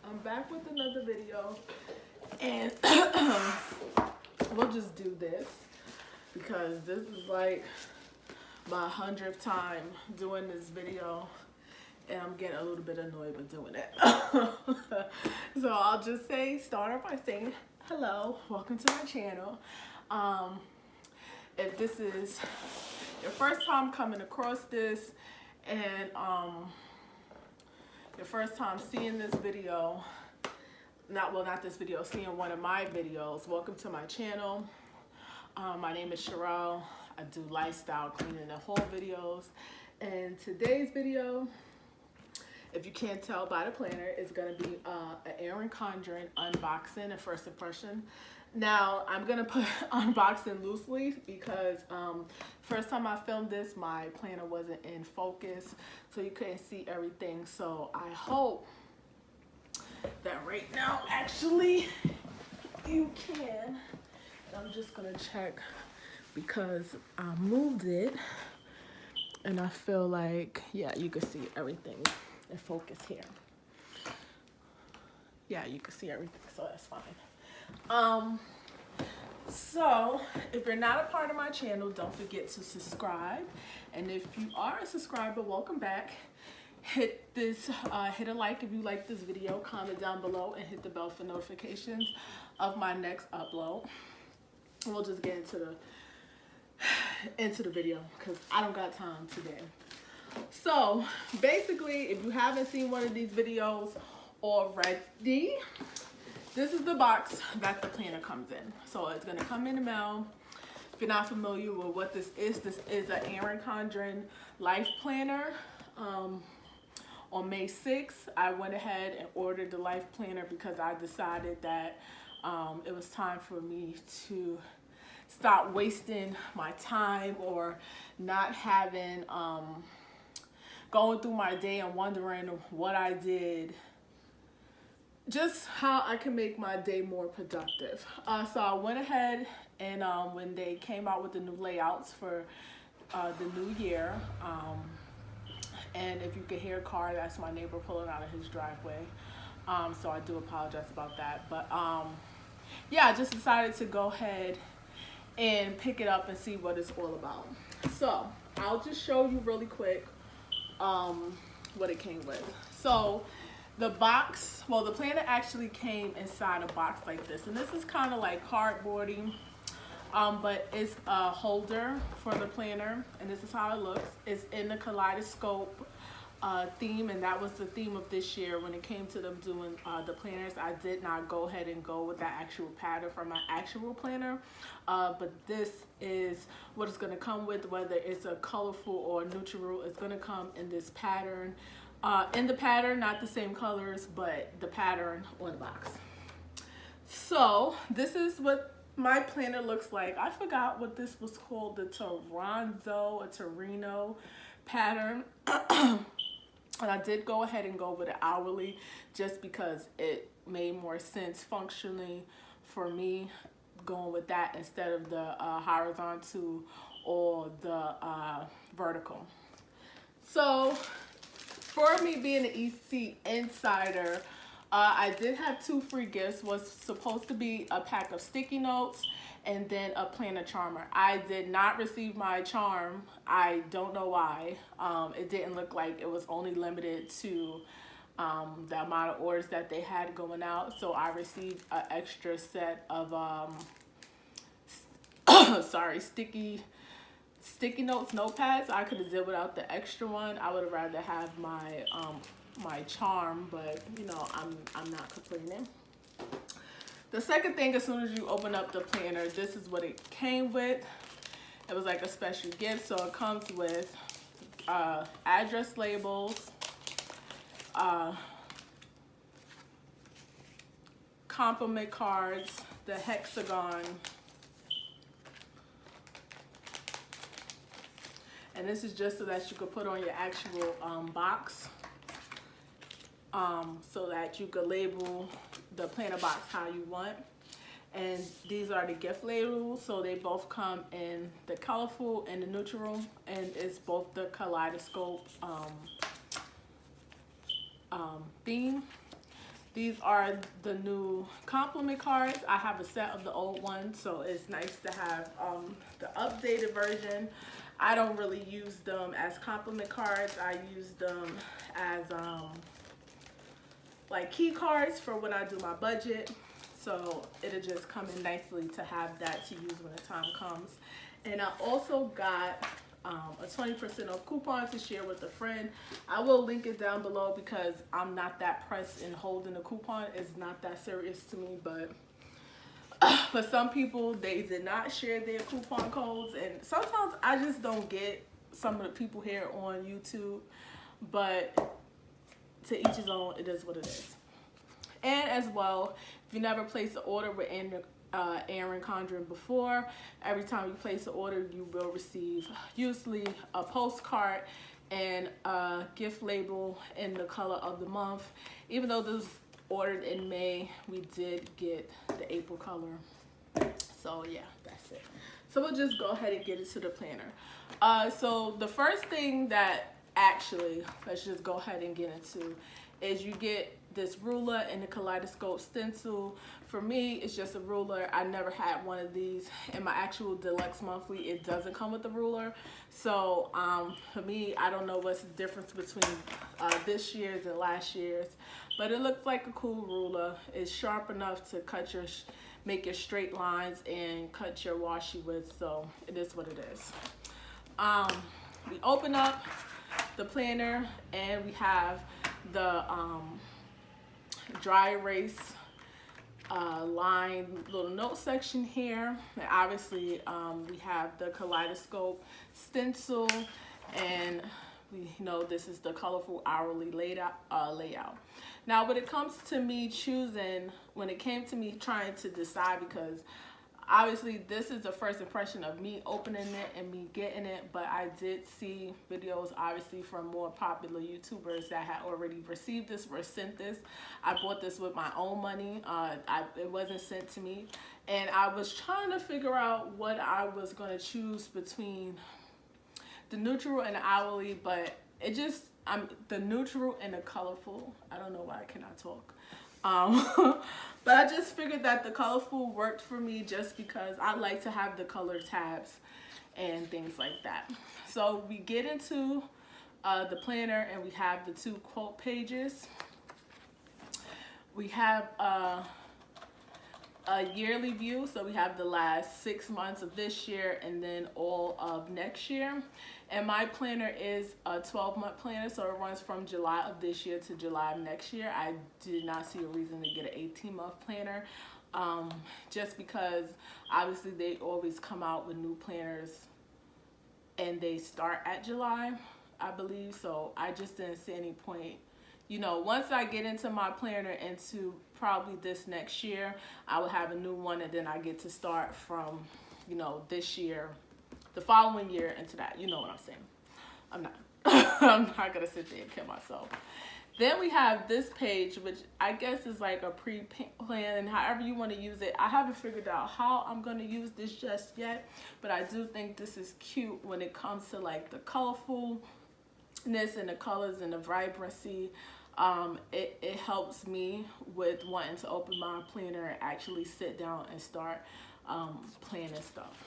I'm back with another video, and we'll just do this because this is like my 100th time doing this video, and I'm getting a little bit annoyed with doing it. So I'll just start off by saying hello, welcome to my channel. If this is your first time coming across this, and your first time seeing this video, not this video, seeing one of my videos, welcome to my channel. My name is Sherelle. I do lifestyle, cleaning, and haul videos. And today's video, if you can't tell by the planner, is going to be an Erin Condren unboxing and first impression. Now, I'm going to put unboxing loosely because first time I filmed this, my planner wasn't in focus, so you couldn't see everything. So I hope that right now, actually, you can. I'm just going to check because I moved it, and I feel like, yeah, you can see everything in focus here. Yeah, you can see everything, so that's fine. So if you're not a part of my channel, don't forget to subscribe, and if you are a subscriber, welcome back. Hit a like if you like this video, comment down below, and hit the bell for notifications of my next upload. And we'll just get into the video because I don't got time today. So basically, if you haven't seen one of these videos already, this is the box that the planner comes in. So it's going to come in the mail. If you're not familiar with what this is an Erin Condren life planner. On May 6th, I went ahead and ordered the life planner because I decided that it was time for me to stop wasting my time or not having, going through my day and wondering what I did, just how I can make my day more productive. So I went ahead and when they came out with the new layouts for the new year, and if you could hear a car, that's my neighbor pulling out of his driveway. So I do apologize about that. But yeah, I just decided to go ahead and pick it up and see what it's all about. So I'll just show you really quick what it came with. So the box, well, the planner actually came inside a box like this, and this is kind of like cardboardy, but it's a holder for the planner, and this is how it looks. It's in the kaleidoscope theme, and that was the theme of this year. When it came to them doing the planners, I did not go ahead and go with that actual pattern from my actual planner, but this is what it's going to come with. Whether it's a colorful or neutral, it's going to come in this pattern. In the pattern, not the same colors, but the pattern on the box. So this is what my planner looks like. I forgot what this was called, the Torino pattern. And I did go ahead and go with it hourly just because it made more sense functionally for me going with that instead of the horizontal or the vertical. So for me being an EC insider, I did have 2 free gifts. Was supposed to be a pack of sticky notes and then a planner charmer. I did not receive my charm. I don't know why. It didn't look like it was only limited to the amount of orders that they had going out. So I received an extra set of sticky notes, notepads. I could have did without the extra one. I would have rather have my my charm, but you know, I'm not complaining. The second thing, as soon as you open up the planner, this is what it came with. It was like a special gift. So it comes with address labels, compliment cards, the hexagon, and this is just so that you could put on your actual box, so that you could label the planner box how you want. And these are the gift labels, so they both come in the colorful and the neutral, and it's both the kaleidoscope theme. These are the new compliment cards. I have a set of the old ones, so it's nice to have the updated version. I don't really use them as compliment cards. I use them as like key cards for when I do my budget. So it'll just come in nicely to have that to use when the time comes. And I also got a 20% off coupon to share with a friend. I will link it down below because I'm not that pressed in holding a coupon. It's not that serious to me, but for some people, they did not share their coupon codes, and sometimes I just don't get some of the people here on YouTube, but to each his own, it is what it is. And as well, if you never placed an order with Erin Condren before, every time you place an order, you will receive usually a postcard and a gift label in the color of the month. Even though this was ordered in May, we did get the April color. So yeah, that's it. So we'll just go ahead and get into the planner. So the first thing that actually, let's just go ahead and get into, is you get this ruler and the kaleidoscope stencil. For me, it's just a ruler. I never had one of these. In my actual deluxe monthly, it doesn't come with a ruler. So for me, I don't know what's the difference between this year's and last year's, but it looks like a cool ruler. It's sharp enough to cut your, make your straight lines and cut your washi with, so it is what it is. We open up the planner and we have the dry erase line little note section here, and obviously we have the kaleidoscope stencil, and we know this is the colorful hourly layout. Now when it comes to me choosing, when it came to me trying to decide, because obviously this is the first impression of me opening it and me getting it, but I did see videos obviously from more popular YouTubers that had already received this or sent this. I bought this with my own money. It wasn't sent to me, and I was trying to figure out what I was going to choose between the neutral and the hourly, but it just, the neutral and the colorful. I don't know why I cannot talk. But I just figured that the colorful worked for me just because I like to have the color tabs and things like that. So we get into the planner and we have the 2 quote pages. We have a yearly view, so we have the last 6 months of this year and then all of next year. And my planner is a 12-month planner, so it runs from July of this year to July of next year. I did not see a reason to get an 18-month planner, just because obviously they always come out with new planners and they start at July, I believe. So I just didn't see any point. You know, once I get into my planner into probably this next year, I will have a new one, and then I get to start from, you know, this year, the following year into that. You know what I'm saying? I'm not. I'm not gonna sit there and kill myself. Then we have this page, which I guess is like a pre-plan, however you want to use it. I haven't figured out how I'm going to use this just yet, but I do think this is cute when it comes to like the colorfulness and the colors and the vibrancy. It helps me with wanting to open my planner and actually sit down and start planning stuff.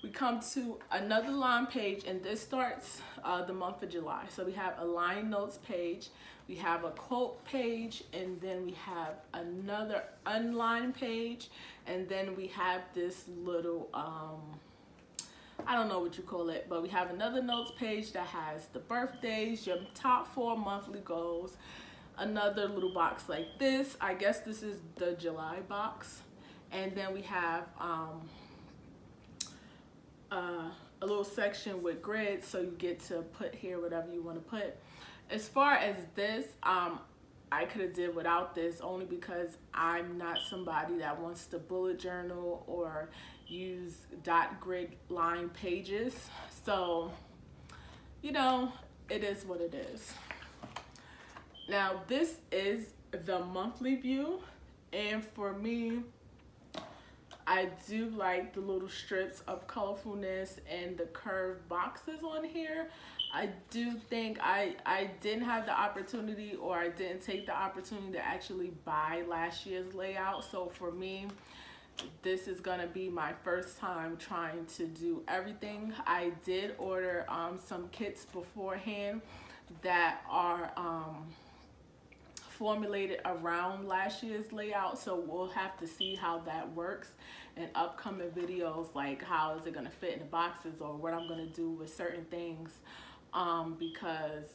We come to another line page, and this starts the month of July. So we have a line notes page, we have a quote page, and then we have another unlined page, and then we have this little I don't know what you call it, but we have another notes page that has the birthdays, your top 4 monthly goals, another little box like this. I guess this is the July box, and then we have a little section with grids, so you get to put here whatever you want to put. As far as this, I could have did without this, only because I'm not somebody that wants to bullet journal or use dot grid line pages. So, you know, it is what it is. Now this is the monthly view, and for me, I do like the little strips of colorfulness and the curved boxes on here. I do think I didn't have the opportunity, or I didn't take the opportunity to actually buy last year's layout. So for me, this is gonna be my first time trying to do everything. I did order some kits beforehand that are formulated around last year's layout, so we'll have to see how that works in upcoming videos, like how is it going to fit in the boxes, or what I'm going to do with certain things, because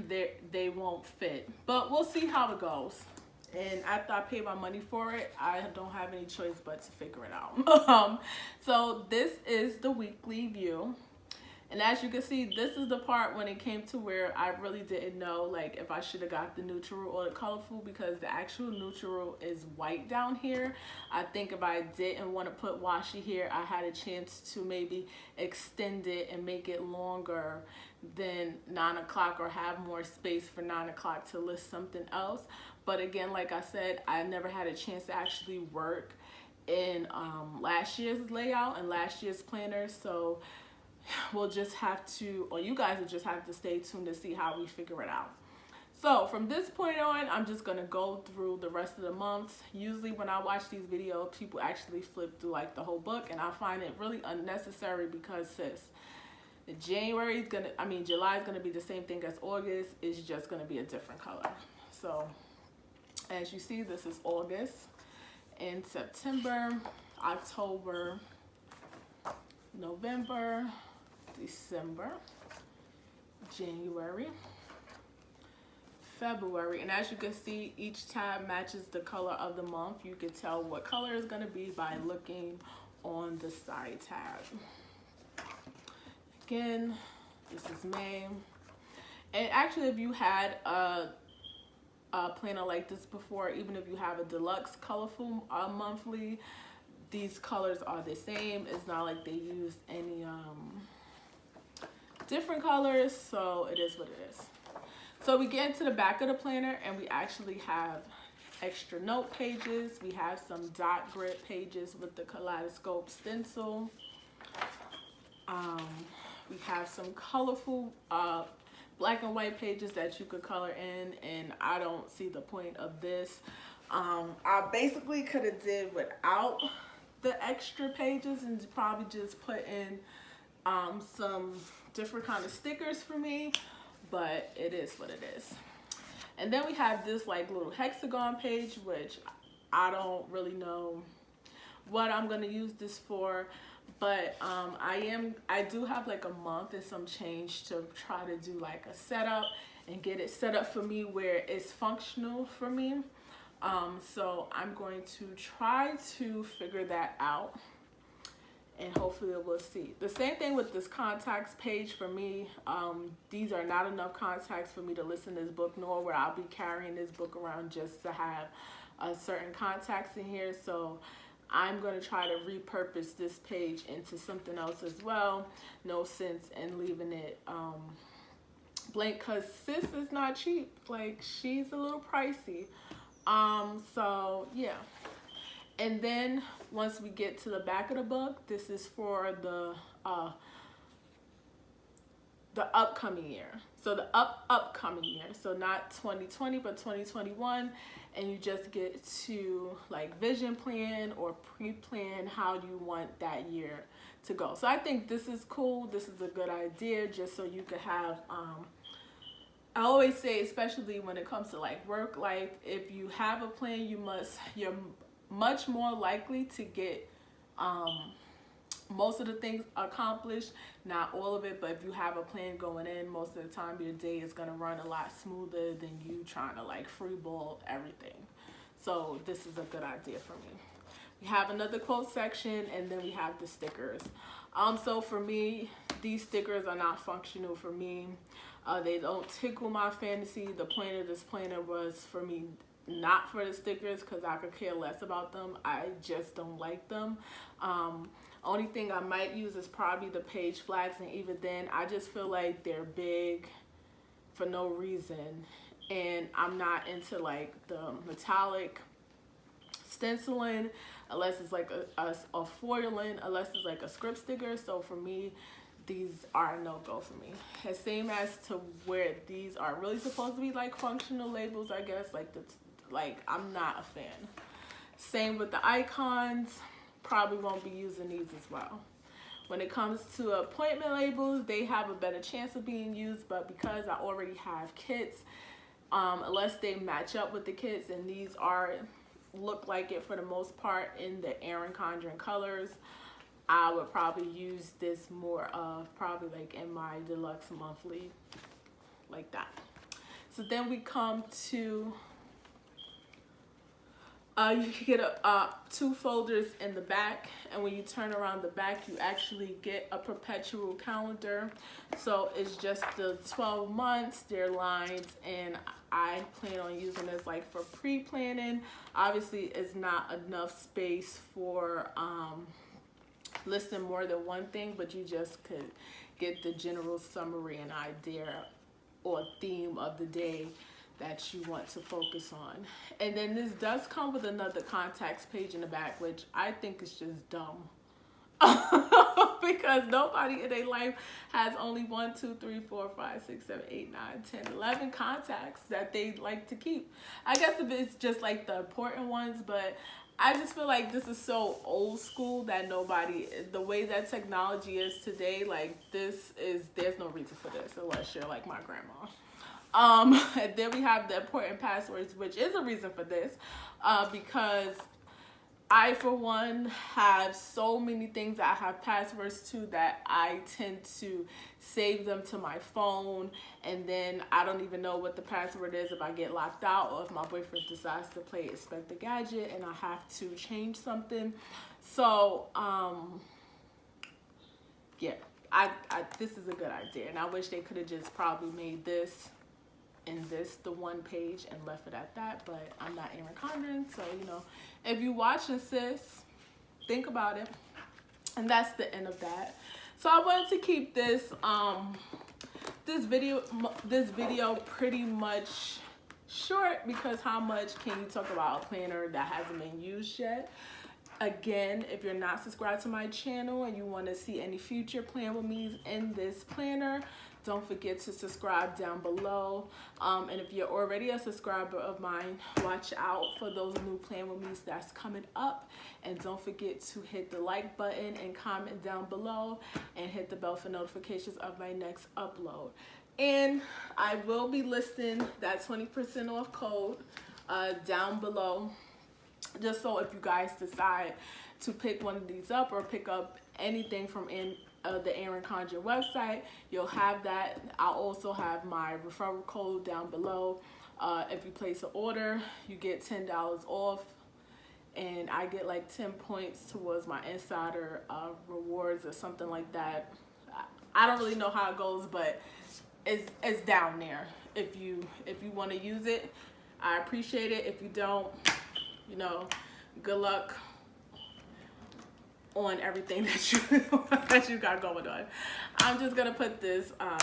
they won't fit, but we'll see how it goes. And after I pay my money for it, I don't have any choice but to figure it out. So this is the weekly view. And as you can see, this is the part when it came to where I really didn't know, like, if I should have got the neutral or the colorful, because the actual neutral is white down here. I think if I didn't want to put washi here, I had a chance to maybe extend it and make it longer than 9 o'clock, or have more space for 9 o'clock to list something else. But again, like I said, I never had a chance to actually work in last year's layout and last year's planner. So we'll just have to, or you guys will just have to stay tuned to see how we figure it out. So from this point on, I'm just gonna go through the rest of the months. Usually when I watch these videos, people actually flip through like the whole book, and I find it really unnecessary, because sis, July is gonna be the same thing as August. It's just gonna be a different color. So as you see, this is August, and September, October, November, December, January, February. And as you can see, each tab matches the color of the month. You can tell what color is going to be by looking on the side tab. Again, this is May. And actually, if you had a planner like this before, even if you have a deluxe colorful monthly, these colors are the same. It's not like they use any different colors, so it is what it is. So we get into the back of the planner, and we actually have extra note pages. We have some dot grid pages with the kaleidoscope stencil. We have some colorful black and white pages that you could color in, and I don't see the point of this. I basically could have did without the extra pages and probably just put in some different kind of stickers for me, but it is what it is. And then we have this like little hexagon page, which I don't really know what I'm gonna use this for, but I do have like a month and some change to try to do like a setup and get it set up for me where it's functional for me. So I'm going to try to figure that out, and hopefully we'll see. The same thing with this contacts page for me. These are not enough contacts for me to list in this book, nor where I'll be carrying this book around just to have certain contacts in here. So I'm going to try to repurpose this page into something else as well. No sense in leaving it blank, because sis is not cheap. Like, she's a little pricey. So yeah. And then once we get to the back of the book, this is for the upcoming year. So the upcoming year. So not 2020, but 2021. And you just get to like vision plan or pre-plan how you want that year to go. So I think this is cool. This is a good idea, just so you could have I always say, especially when it comes to like work life, if you have a plan, you're much more likely to get most of the things accomplished. Not all of it, but if you have a plan going in, most of the time your day is going to run a lot smoother than you trying to like freeball everything. So this is a good idea for me. We have another quote section, and then we have the stickers. So for me, these stickers are not functional for me. They don't tickle my fantasy. The point of this planner was for me not for the stickers, because I could care less about them. I just don't like them. Only thing I might use is probably the page flags, and even then I just feel like they're big for no reason, and I'm not into like the metallic stenciling unless it's like a foiling, unless it's like a script sticker. So for me, these are a no-go for me. And same as to where these are really supposed to be like functional labels, I guess, like I'm not a fan. Same with the icons, probably won't be using these as well. When it comes to appointment labels, they have a better chance of being used, but because I already have kits, unless they match up with the kits, and these look like it for the most part in the Erin Condren colors, I would probably use this more of probably like in my Deluxe monthly, like that. So then we come to you can get two folders in the back, and when you turn around the back, you actually get a perpetual calendar. So it's just the 12 months, their lines, and I plan on using this like for pre-planning. Obviously, it's not enough space for listing more than one thing, but you just could get the general summary and idea or theme of the day that you want to focus on. And then this does come with another contacts page in the back, which I think is just dumb. Because nobody in their life has only 1, 2, 3, 4, 5, 6, 7, 8, 9, 10, 11 contacts that they like to keep. I guess if it's just like the important ones, but I just feel like this is so old school that the way that technology is today, like there's no reason for this unless you're like my grandma. And then we have the important passwords, which is a reason for this, because I, for one, have so many things that I have passwords to that I tend to save them to my phone, and then I don't even know what the password is if I get locked out or if my boyfriend decides to play Inspect the Gadget and I have to change something. So, yeah, this is a good idea, and I wish they could have just probably made this and this the one page and left it at that, but I'm not Erin Condren, so you know, if you watching, sis, think about it. And that's the end of that. So I wanted to keep this this video pretty much short, because how much can you talk about a planner that hasn't been used yet? Again, if you're not subscribed to my channel and you want to see any future plan with me in this planner, don't forget to subscribe down below. And if you're already a subscriber of mine, watch out for those new plan with me that's coming up. And don't forget to hit the like button and comment down below, and hit the bell for notifications of my next upload. And I will be listing that 20% off code down below, just so if you guys decide to pick one of these up or pick up anything from the Erin Condren website, you'll have that. I'll also have my referral code down below. If you place an order, you get $10 off, and I get like 10 points towards my insider rewards or something like that. I don't really know how it goes, but it's down there. If you want to use it, I appreciate it. If you don't, you know, good luck on everything that you got going on. I'm just gonna put this, I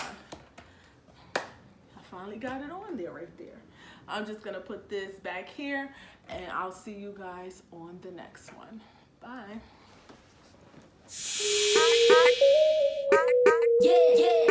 finally got it on there right there. I'm just gonna put this back here, and I'll see you guys on the next one. Bye. Yeah.